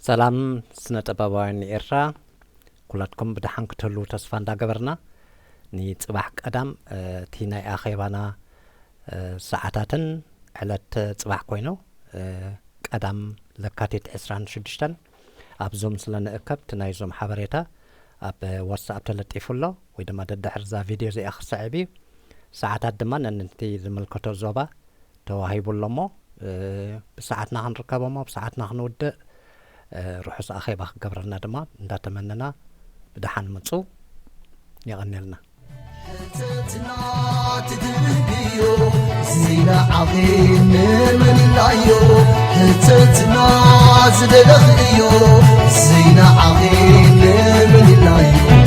ሰላም ስነ-ጥበባውያን ኤርትራ ኩላትኩም ብድሓን ክትህሉ ተስፋ እንዳገበርና ንጽባሕ ቀዳም እቲ ናይ ኣኼባና ሰዓታትን ዕለት ጽባሕ ኮይኑ ቀዳም ለካቲት 26 ኣብ ዞም ስለንእከብ ናይ ዞም ሓበሬታ ኣብ ዋትስኣፕ ተለጢፉሎ ወይ ድማ ደድሕር ዛ ቪድዮ እዚኣ ክስዕብ ሰዓታት ድማ ነንቲ ዝምልከቶ ዞባ ተዋሂቡሎሞ ብሰዓትና ክንርከቦሞ ብሰዓትና ክንውድእ ሩሑስ ኣኼባ ክገብረና ድማ እንዳተመነና ብድሓን ምፁ ይቕኒልና ሕተትና ትድብዮ ዜና ዓኺም መንላዮ ሕተትና ዝደለኽዮ ዜና ዓኺም መንላዮ